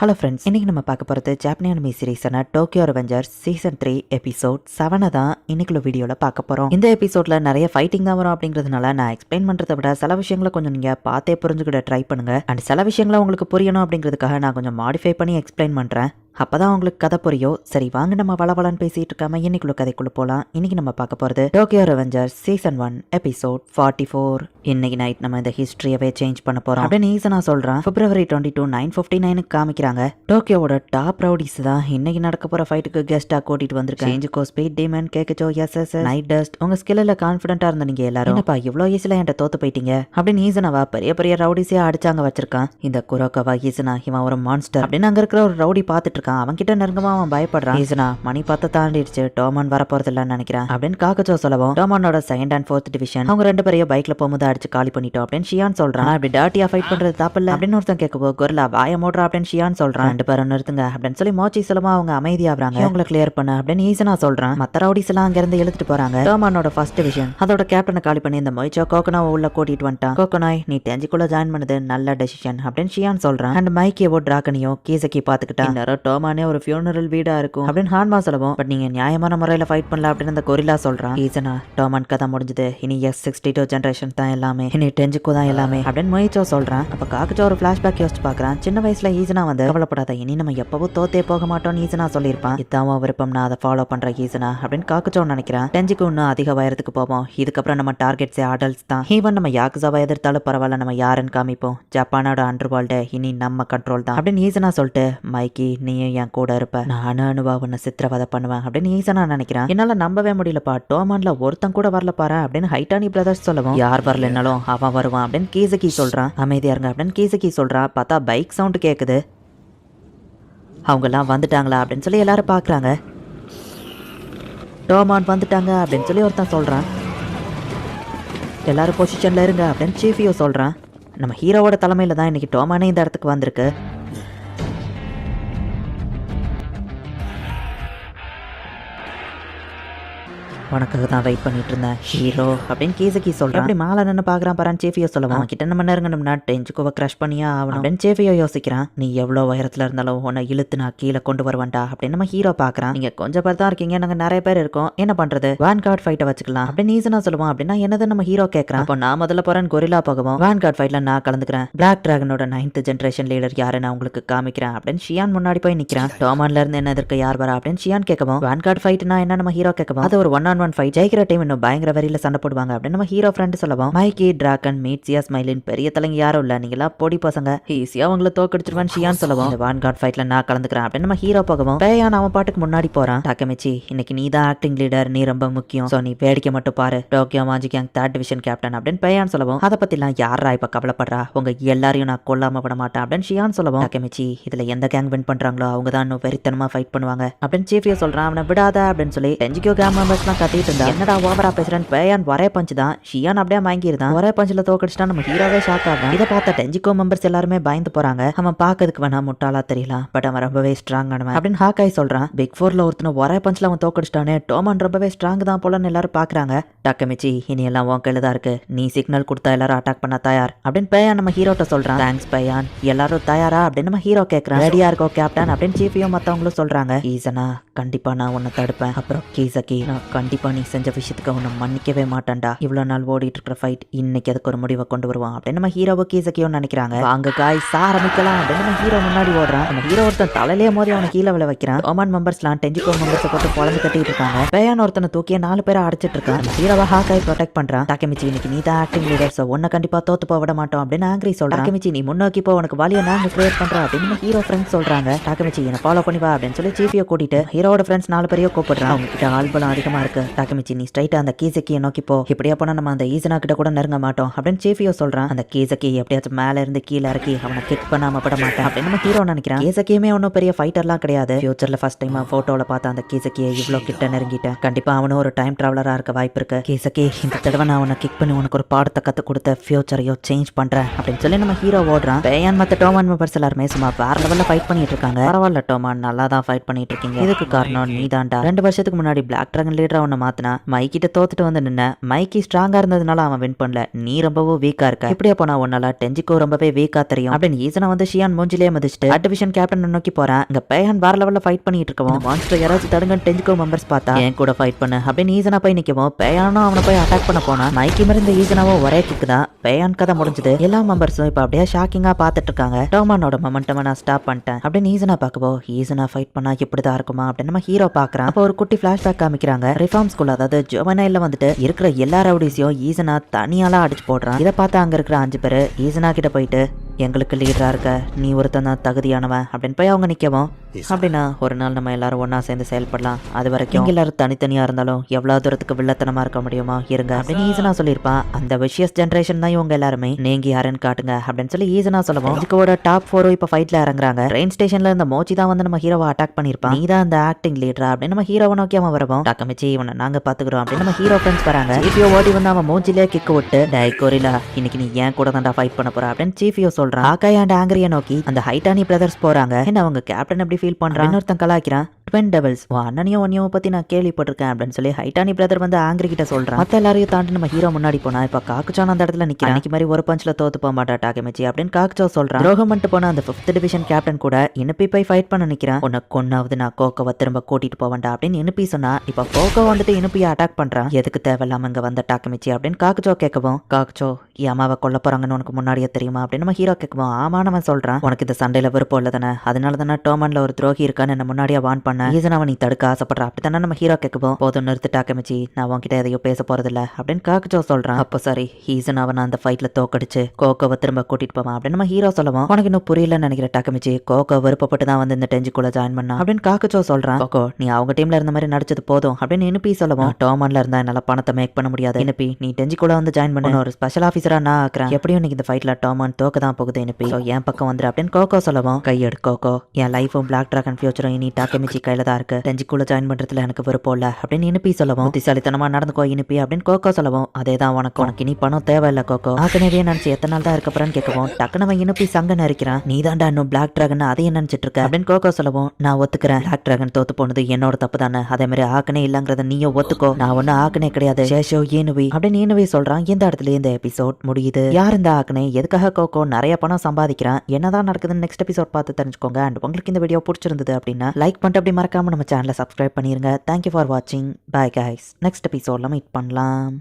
Hello friends, இன்னைக்கு நம்ம பார்க்க போகிறது ஜாப்பனீஸ் அனிமி சீரிஸான டோக்கியோ ரெவெஞ்சர்ஸ் சீசன் 3 எபிசோட் 7 தான் இன்னைக்குள்ள வீடியோவில் பார்க்க போகிறோம். இந்த எபிசோடில் நிறைய ஃபைட்டிங் தான் வரும் அப்படிங்கிறதுனால நான் எக்ஸ்பிளைன் பண்ணுறதை விட சில விஷயங்களை கொஞ்சம் நீங்கள் பார்த்தே புரிஞ்சுக்கிட்ட ட்ரை பண்ணுங்க. அண்ட் சில விஷயங்களை உங்களுக்கு புரியணும் அப்படிங்கிறதுக்காக நான் கொஞ்சம் மாடிஃபை பண்ணி எக்ஸ்பிளைன் பண்ணுறேன். அப்பதான் உங்களுக்கு கதை புரியும். சரி வாங்க, நம்ம வளவலன்னு பேசிட்டு இருக்காம இன்னைக்குள்ள கதைக்குள்ள போலாம். இன்னைக்கு நம்ம பார்க்க போறது டோக்கியோ ரெவெஞ்சர்ஸ் சீசன் 1 எபிசோட் 44. இன்னைக்கு நைட் நம்ம இந்த ஹிஸ்டரியவே சேஞ்ச் பண்ண போறோம் அப்படின்னு ஈசனா சொல்றான். February 22 9:59 காமிக்கிறாங்க. டோக்கியோவோட டாப் ரவுடிஸ் தான் இன்னைக்கு நடக்க போற ஃபைட்டுக்கு கெஸ்டா கூட்டிட்டு வந்திருக்காங்க. சேஞ்ச் கோ ஸ்பீட் டீமன் கேக்கச்சோ எஸ்எஸ் நைட் டஸ்ட். உங்க ஸ்கில்ல கான்ஃபிடென்ட்டா இருந்த நீங்க எல்லாரும் என்னப்பா இவ்வளோ ஈஸியா என்கிட்ட தோத்து போயிட்டீங்க அப்படின்னு ஈசனாவா பெரிய பெரிய ரவுடிஸே அடிச்சாங்க வச்சிருக்கான். இந்த குரோக்கவா ஈசனா இவன் ஒரு மான்ஸ்டர் அப்படின்னு அங்க இருக்கிற ஒரு ரவுடி பார்த்துட்டு அவன் கிட்ட நெருங்கமா அவன் பயப்படுறான். ஈசனா மணி 10 தாண்டிடுச்சு, டோமான் வரப்போறது இல்லன்னு நினைக்கிறேன் அப்படின்னு காக்கச்சோ சொல்லவும், டோமானோட 2nd and 4th டிவிஷன் அவங்க ரெண்டு பேரையும் பைக்ல போகும்போது அடிச்சு காலி பண்ணிட்டோம் அப்படின்னு ஷியான் சொல்றான். அப்படி டாட்டியா ஃபைட் பண்றது தப்பில்ல அப்படின்னு ஒருத்தன் கேட்கவோ, கொரில்லா வாய மூடுறா அப்படின்னு ஷியான் சொல்றான். ரெண்டு பேரும் நிறுத்துங்க அப்படின்னு சொல்லி மோச்சி சொல்லமா அவங்க அமைதியாகிறாங்க. அவங்களை கிளியர் பண்ண அப்படின்னு ஈசனா சொல்றான். மத்த ரவுடிஸ் எல்லாம் அங்க இருந்து இழுத்துட்டு போறாங்க. டோமானோட ஃபர்ஸ்ட் டிவிஷன் அதோட கேப்டனை காலி பண்ணி இந்த மொய்ச்சோ கோகோனாவை உள்ள கூட்டிட்டு வந்துட்டான். கோகோனாய் நீ டெஞ்சுக்குள்ள ஜாயின் பண்ணது நல்ல டெசிஷன் அப்படின்னு ஷியான் சொல்றான். அண்ட் மைக்கியவோ டிராகனியோ கீசக்கி பாத்துக்கிட்டான். இன்னொரு டோமானே ஒரு ஃபியூனரல் வீடா இருக்கும் அப்படின்னு ஹான்மா சொல்லவும், பட் நீங்க நியாயமான முறையில ஃபைட் பண்ணல அப்படின்னு அந்த கொரில்லா சொல்றான். ஈசனா டோமான் கதை முடிஞ்சது, இனி S62 ஜெனரேஷன் தான் எல்லாமே, இனி டெஞ்சுக்கோ தான் எல்லாமே அப்படின்னு மொய்ச்சோ சொல்றான். அப்ப காக்கச்சோ ஒரு பிளாஷ்பேக் யோசிச்சு பாக்குறான். சின்ன வயசுல ஈசனா வந்து கவலைப்படாத, இனி நம்ம எப்பவும் தோத்தே போக மாட்டோம்னு ஈசனா சொல்லியிருப்பான். இதான் விருப்பம், நான் அதை ஃபாலோ பண்ற ஈசனா அப்படின்னு காக்கச்சோ நினைக்கிறான். டெஞ்சுக்கு இன்னும் அதிக வயதுக்கு போவோம், இதுக்கப்புறம் நம்ம டார்கெட்ஸே அடல்ட்ஸ் தான். ஈவன் நம்ம யாக்குசாவை எதிர்த்தாலும் பரவாயில்ல, நம்ம யாருன்னு காமிப்போம். ஜப்பானோட அண்டர் வேர்ல்டு இனி நம்ம கண்ட்ரோல் தான் அப்படின்னு ஈசனா சொல்லிட்டு, மைக்கி நீயும் என் கூட இருப்ப, நானும் அனுபவ உன்னை சித்திரவதை பண்ணுவேன் அப்படின்னு ஈசனா நினைக்கிறான். என்னால நம்பவே முடியலப்பா, டோமான்ல ஒருத்தன் கூட வரல பாரு அப்படின்னு ஹைட்டானி பிரதர்ஸ் சொல்லவும், யார் வரலனாலும் அவன் வருவான் அப்படின்னு கீசக்கி சொல்றான். அமைதியா இருங்க அப்படின்னு கீசக்கி சொல்றான். பார்த்தா பைக் சவுண்ட் கேக்குது. அவங்க எல்லாம் வந்துட்டாங்களா அப்படின்னு சொல்லி எல்லாரும் பாக்குறாங்க. டோமான் வந்துட்டாங்க அப்படின்னு சொல்லி ஒருத்தன் சொல்றான். எல்லாரும் பொசிஷன்ல இருங்க அப்படின்னு சீஃபியோ சொல்றான். நம்ம ஹீரோவோட தலைமையில தான் இன்னைக்கு டோமானே இந்த இடத்துக்கு வந்திருக்கு. உனக்காக தான் வெயிட் பண்ணிட்டு இருந்தேன் ஹீரோ அப்படின்னு கீசக்கி சொல்றான். அப்படி மாலை நின்று பாக்குறான் பாரான் சேஃபியோ சொல்லுவான். கிட்ட நம்ம நெருங்கணும்னா டெஞ்சுக்கோவை கிரஷ் பண்ணியா ஆகணும் அப்படின்னு சேஃபியோ யோசிக்கிறான். நீ எவ்வளவு உயரத்துல இருந்தாலும் உன்னை இழுத்து நான் கீழே கொண்டு வருவேன்டா அப்படின்னு நம்ம ஹீரோ பாக்குறான். நீங்க கொஞ்சம் பேர் தான் இருக்கீங்க, நாங்க நிறைய பேர் இருக்கோம், என்ன பண்றது, வான்கார்ட் ஃபைட்டை வச்சுக்கலாம் அப்படின்னு ஈசனா சொல்லுவான். அப்படின்னா என்னது நம்ம ஹீரோ கேட்கறான். அப்போ நான் முதல்ல போறேன் கொரில்லா போகவும், வான்கார்ட் ஃபைட்ல நான் கலந்துக்கிறேன். பிளாக் டிராகனோட 9th ஜெனரேஷன் லீடர் யாரு நான் உங்களுக்கு காமிக்கிறேன் அப்படின்னு ஷியான் முன்னாடி போய் நிக்கிறான். டோமான்ல இருந்து என்ன எதிர்க்க யார் வரா அப்படின்னு ஷியான் கேட்கவும், வான்கார்ட் ஃபைட்னா என்ன நம்ம ஹீரோ கேட்கவும், அது ஒரு 1-on-1 ஃபைட், ஜெயிக்கிற டீம் இன்னும் பயங்கர வரியில சண்டை போடுவாங்க அப்படின்னு நம்ம ஹீரோ ஃப்ரெண்ட் சொல்லவும், மைக்கி டிராகன் மீட்சியா ஸ்மைலின் பெரிய தலைங்க யாரும் இல்ல, நீங்களா பொடி பசங்க, ஈஸியா அவங்கள தோக்கடிச்சிருவான்னு ஷியான் சொல்லவும், இந்த வான்கார்ட் ஃபைட்ல நான் கலந்துக்கிறேன் அப்படின்னு நம்ம ஹீரோ போகவும், பேயான் அவன் பாட்டுக்கு முன்னாடி போறான். டாக்கமிச்சி இன்னைக்கு நீ தான் ஆக்டிங் லீடர், நீ ரொம்ப முக்கியம், சோ நீ வேடிக்கை மட்டும் பாரு, டோக்கியோ மாஜி கேங் 3rd டிவிஷன் கேப்டன் அப்படின்னு பேயான் சொல்லவும், அதை பத்தி எல்லாம் யாரா இப்ப கவலைப்படுறா, உங்க எல்லாரையும் நான் கொல்லாம விட மாட்டேன் அப்படின்னு ஷியான் சொல்லவும், டாக்கமிச்சி இதுல எந்த கேங் வின் பண்றாங்களோ அவங்க தான் இன்னும் வெறித்தனமா ஃபைட் பண்ணுவாங்க அப்படின்னு சீஃபியோ சொல்றான். அவனை விடாத அப்படின்னு சொல்லி டெஞ்சுக்கியோ கேங் மெம்பர்ஸ் எல்லாம் கத்திட்டு இருந்தா. என்னடா ஓவரா பேசுறேன், பேயான் ஒரே பஞ்ச் தான், ஷியான் அப்படியே வாங்கிருந்தான். ஒரே பஞ்சில தோக்கடிச்சிட்டா நம்ம ஹீரோவே ஷாக் ஆகும். இதை பார்த்த டெஞ்சுக்கோ மெம்பர்ஸ் எல்லாருமே பயந்து போறாங்க. அவன் பாக்கிறதுக்கு வேணா முட்டாளா தெரியலாம், பட் அவன் ரொம்பவே ஸ்ட்ராங் ஆனவன் அப்படின்னு ஹாக்காய் சொல்றான். பிக் 4ல ஒருத்தன ஒரே பஞ்ச்ல அவன் தோக்கடிச்சிட்டானே, டோமான் ரொம்பவே ஸ்ட்ராங் தான் போலன்னு எல்லாரும் பாக்குறாங்க. டாக்கமிச்சி இனி எல்லாம் உன் கையில தான் இருக்கு, நீ சிக்னல் கொடுத்தா எல்லாரும் அட்டாக் பண்ண தயார் அப்படின்னு பேயான் நம்ம ஹீரோட்ட சொல்றான். தேங்க்ஸ் பேயான், எல்லாரும் தயாரா அப்படின்னு நம்ம ஹீரோ கேட்கறான். ரெடியா இருக்கோ கேப்டன் அப்படின்னு சீஃபியும் மத்தவங்களும் சொல்றாங்க. ஈசனா கண்டிப்பா நான் உன்னை தடுப்பேன், அப்புறம் கீசக்கி நான் கண்டிப்பா நீ செஞ்ச விஷயத்துக்கு உன்னை மன்னிக்கவே மாட்டேன்டா, இவ்வளவு நாள் ஓடிட்டு இருக்கிற ஃபைட் இன்னைக்கு அதுக்கு ஒரு முடிவை கொண்டு வருவான் அப்படின்னு நம்ம ஹீரோவை கீசக்கியும் நினைக்கிறாங்க. வாங்க காய்ஸ் ஆரம்பிக்கலாம் அப்படின்னு நம்ம ஹீரோ முன்னாடி ஓடுறான். நம்ம ஹீரோ ஒருத்தன் தலையிலே மோதி அவனை கீழே விழ வைக்கிறான். டோமான் மெம்பர்ஸ்லாம் டெஞ்சுக்கோ மெம்பர்ஸை போட்டு பொழந்து கட்டிட்டு இருக்காங்க. பேயான் ஒருத்தனை தூக்கிய 4 பேரை அடிச்சிட்டு இருக்கான். நம்ம ஹீரோவை ஹாக்காய் ப்ரொடெக்ட் பண்றான். டாக்கமிச்சி இன்னைக்கு நீ தான் ஆக்டிங் லீடர், சோ உன்னை கண்டிப்பா தோத்து போக விட மாட்டோம் அப்படின்னு ஆங்கிரி சொல்றான். டாக்கமிச்சி நீ முன்னோக்கி போ, உனக்கு வலியை நாங்க கிரியேட் பண்றோம் அப்படின்னு நம்ம ஹீரோ ஃப்ரெண்ட்ஸ் சொல்றாங்க. டாக்கமிச்சி என்ன ஃபாலோ பண்ணி வா அப்படின்னு சொல்லி சீஃபியோ கூட்டிட்டு ஹீரோட ஃப்ரெண்ட்ஸ் 4 பேரையும் கூப்பிடுறான். அவங்க கிட்ட ஆல்பலம் அதிகமா இருக்கு, டாக்கமிச்சி நீ ஸ்ட்ரைட்டா அந்த கீசக்கியை நோக்கி போ, இப்படியா போனா நம்ம அந்த ஈசனா கிட்ட கூட நெருங்க மாட்டோம் அப்படின்னு சீஃபியோ சொல்றான். அந்த கீசக்கி எப்படியாச்சும் மேல இருந்து கீழே இறக்கி அவனை கிக் பண்ணாம விட மாட்டேன் அப்படின்னு நம்ம ஹீரோ நினைக்கிறான். கீசக்கியுமே ஒன்னும் பெரிய ஃபைட்டர்லாம் கிடையாது. ஃபியூச்சர்ல ஃபர்ஸ்ட் டைம் போட்டோல பார்த்த அந்த கீசக்கியை இவ்வளவு கிட்ட நெருங்கிட்டேன். கண்டிப்பா அவனும் ஒரு டைம் டிராவலரா இருக்க வாய்ப்பு இருக்கு. கீசக்கி இந்த தடவை நான் அவனை கிக் பண்ணி உனக்கு ஒரு பாடத்தை கத்து கொடுத்த ஃபியூச்சரையோ சேஞ்ச் பண்றேன் அப்படின்னு சொல்லி நம்ம ஹீரோ ஓடுறான். பேயான் மத்த டோமான் மெம்பர்ஸ் எல்லாருமே சும்மா வேற லெவல்ல ஃபைட் பண்ணிட்டு இருக்காங்க. பரவாயில்ல டோமான், நல்லா தான் ஃபைட் பண்ணிட்டு இருக்கீங்க, இதுக்கு காரணம் நீ தான்டா. 2 வருஷத்துக்கு முன்னாடி பிளாக் டிராகன் லீடரா உன்னை ஒன்று மாத்தினா மைக்கிட்ட தோத்துட்டு வந்து நின்ன. மைக்கி ஸ்ட்ராங்கா இருந்ததுனால அவன் வின் பண்ணல, நீ ரொம்பவும் வீக்கா இருக்க, இப்படியே போனா உன்னால டெஞ்சிக்கோ ரொம்பவே வீக்கா தெரியும் அப்படின்னு ஈசனா வந்து ஷியான் மூஞ்சிலே மதிச்சுட்டு டிவிஷன் கேப்டன் நோக்கி போறான். இங்க பேயான் வேற லெவல்ல ஃபைட் பண்ணிட்டு இருக்கவும் மான்ஸ்டர் யாராச்சும் தடுங்க டெஞ்சிக்கோ மெம்பர்ஸ் பார்த்தா என் கூட ஃபைட் பண்ணு அப்படின்னு ஈசனா போய் நிக்கவும் பேயானும் அவனை போய் அட்டாக் பண்ண போனா மைக்கி மாதிரி இந்த ஈசனாவும் ஒரே கிக்கு தான். பேயான் கதை முடிஞ்சது. எல்லா மெம்பர்ஸும் இப்ப அப்படியே ஷாக்கிங்கா பாத்துட்டு இருக்காங்க. டோமானோட மொமெண்டம் நான் ஸ்டாப் பண்ணிட்டேன் அப்படின்னு ஈசனா பார்க்கவோ ஈசனா ஃபைட் பண்ணா இப்படிதான் இருக்குமா அப்படின்னு நம்ம ஹீரோ பாக்குறான். அப்போ ஒரு குட்டி பிளாஷ்பேக் காமிக்கிறாங்க. ரிஃபார்ம் ஸ்கூல் அதாவது ஜோவனைல வந்துட்டு இருக்கிற எல்லா ரவுடிஸையும் ஈசனா தனியாலாம் அடிச்சு போடுறான். இதை பார்த்து அங்க இருக்கிற 5 பேரு ஈசனா கிட்ட போயிட்டு எங்களுக்கு லீடரா இருக்க நீ ஒருத்தன் தான் தகுதியானவன் அப்படின்னு போய் அவங்க நிக்கவும் அப்படின்னா ஒரு நாள் நம்ம எல்லாரும் ஒன்னா சேர்ந்து செயல்படலாம், அது வரைக்கும் எல்லாரும் தனித்தனியா இருந்தாலும் எவ்வளவு தூரத்துக்கு வில்லத்தனமா இருக்க முடியுமோ இருங்க அப்படின்னு ஈசனா சொல்லியிருப்பான். அந்த விஷயஸ் ஜென்ரேஷன் தான் இவங்க எல்லாருமே, நீங்க யாருன்னு காட்டுங்க அப்படின்னு சொல்லி ஈசனா சொல்லவும் இதுக்கோட டாப் 4 இப்ப ஃபைட்ல இறங்குறாங்க. ட்ரெயின் ஸ்டேஷன்ல இந்த மோச்சி தான் வந்து நம்ம ஹீரோவை அட்டாக் பண்ணிருப்பான். நீ தான் அந்த ஆக்டிங் லீடரா அப்படின்னு நம்ம ஹீரோவை நோக்கி அவன் வரவும் டக்கமிச்சி இவனை நாங்க பாத்துக்கிறோம் அப்படின்னு நம்ம ஹீரோ ஃப்ரெண்ட்ஸ் வராங்க. சீஃபியோ ஓடி வந்து அவன் மூஞ்சிலே கிக்கு விட்டு டை கொரிலா இன்னைக்கு நீ ஏன் கூட தான்டா ஃபைட் பண்ண போற அப்படின்னு சீஃபியோ சொல்றான். ஆகாய் அண்ட் ஆங்கிரியை நோக்கி அந்த ஹைட்டானி பிரதர்ஸ் போறாங்க. என்ன அவங்க கேப்டன் எப்படி ஃபீல் பண்றான், இன்னொருத்தன் கலாய்க்கிறான். ட்வின் டெவல்ஸ் அண்ணனையும் ஒன்னையும் பத்தி நான் கேள்விப்பட்டிருக்கேன் அப்படின்னு சொல்லி ஹைட்டானி பிரதர் வந்து ஆங்கிரி கிட்ட சொல்றான். மத்த எல்லாரையும் தாண்டி நம்ம ஹீரோ முன்னாடி போனா இப்ப காக்குச்சான் அந்த இடத்துல நிக்கிறான். அன்னைக்கு மாதிரி ஒரு பஞ்ச்ல தோத்து போக மாட்டா டாக்கமிச்சி அப்படின்னு காக்குச்சோ சொல்றான். துரோகம் பண்ணிட்டு போன அந்த 5th டிவிஷன் கேப்டன் கூட இனுப்பி போய் ஃபைட் பண்ண நிக்கிறான். உன்னை கொன்னாவது நான் கோக்கோவை திரும்ப கூட்டிட்டு போவேன்டா அப்படின்னு இனுப்பி சொன்னா இப்ப கோக்கோ வந்துட்டு இனுப்பியை அட்டாக் பண்றான். எதுக்கு தேவையில்லாம இங்க வந்த டாக்கமிச்சி அப்படின்னு காக்குச்சோ கேட்கவும் காக்குச்சோ அம்மாவை கொல்ல போறாங்கன்னு உனக்கு முன்னாடியே தெரியுமா அப்படின்னு நம்ம ஹீரோ கேட்கவும் ஆமானவன் சொல்றான். உனக்கு இந்த சண்டையில விருப்பம் இல்ல தானே, அதனால தானே டோமன்ல ஒரு துரோகி இருக்கான்னு என்ன முன்னாடியே வான் பண்ண ஈசனாவை நீ தடுக்க ஆசைப்படுற அப்படித்தானே நம்ம ஹீரோ கேட்கவும் போதும் நிறுத்து டாக்கமிச்சி நான் உன்கிட்ட எதையோ பேச போறதில்ல அப்படின்னு காக்குச்சோ சொல்றான். அப்போ சரி ஈசனாவை நான் அந்த ஃபைட்ல தோக்கடிச்சு கோக்கோவை திரும்ப கூட்டிட்டு போவான் அப்படின்னு நம்ம ஹீரோ சொல்லுவோம். உனக்கு இன்னும் புரியலன்னு நினைக்கிற டாக்கமிச்சி கோக்கோ விருப்பப்பட்டு தான் வந்து இந்த டெஞ்சிக்குள்ள ஜாயின் பண்ணா அப்படின்னு காக்குச்சோ சொல்றான். கோக்கோ நீ அவங்க டீம்ல இருந்த மாதிரி நடிச்சது போதும் அப்படின்னு இனுப்பி சொல்லுவோம். டோமன்ல இருந்தா என்னால பணத்தை மேக் பண்ண முடியாது, இனுப்பி நீ டெஞ்சிக்குள்ள வந்து ஜாயின் பண்ண ஒரு ஸ்பெஷல் ஆஃபீஸரா நான் ஆக்குறேன், எப்படியும் நீங்க இந்த ஃபைட்ல டோமன் தோக்க தான் போகுது இனுப்பி, என் பக்கம் வந்துரு அப்படின்னு கோக்கோ சொல்லவும் கையெடு கோக்கோ என் லைஃபும் பிளாக் டிராகன் ஃபியூச்சரும் இனி டாக்கமிச்சி கையில தான் இருக்கு, டெஞ்சிக்குள்ள ஜாயின் பண்றதுல எனக்கு விருப்பம் இல்ல அப்படின்னு இனுப்பி சொல்லவும் புத்திசாலித்தனமா நடந்துக்கோ இனுப்பி அப்படின்னு கோக்கோ சொல்லவும் அதேதான் உனக்கு இனி பணம் தேவையில்ல கோக்கோ ஆக்கனவே நினைச்சு எத்தனை நாள் தான் இருக்கப்பறன்னு கேட்கவும் டக்குனு அவன் இனுப்பி சங்க நரிக்கிறான். நீ தான்டா இன்னும் பிளாக் டிராகன் அதையும் நினைச்சிட்டு இருக்க அப்படின்னு கோக்கோ சொல்லவும் நான் ஒத்துக்கிறேன், பிளாக் டிராகன் தோத்து போனது என்னோட தப்பு தானே, அதே மாதிரி ஆக்கனே இல்லங்கிறத நீயும் ஒத்துக்கோ, நான் ஒண்ணு ஆக்கனே கிடையாது சேஷோ ஏனுவி அப்படின்னு ஏனுவி சொல்றான். இந்த இடத்துல இந்த எபிசோட் முடியுது. யார் இந்த ஆக்கனே, எதுக்காக கோக்கோ நிறைய பணம் சம்பாதிக்கிறான், என்னதான் நடக்குதுன்னு நெக்ஸ்ட் எபிசோட் பார்த்து தெரிஞ்சுக்கோங்க. அண்ட் உங்களுக்கு இந்த வீடியோ பிடிச்சிருந்தது அப்படின்னா லைக் பண்ணிட்டு அப்படி மறக்காம நம்ம சேனலை சப்ஸ்கிரைப் பண்ணிருங்க. தேங்க்யூ ஃபார் வாட்சிங். பை கைஸ், நெக்ஸ்ட் எபிசோட்ல மீட் பண்ணலாம்.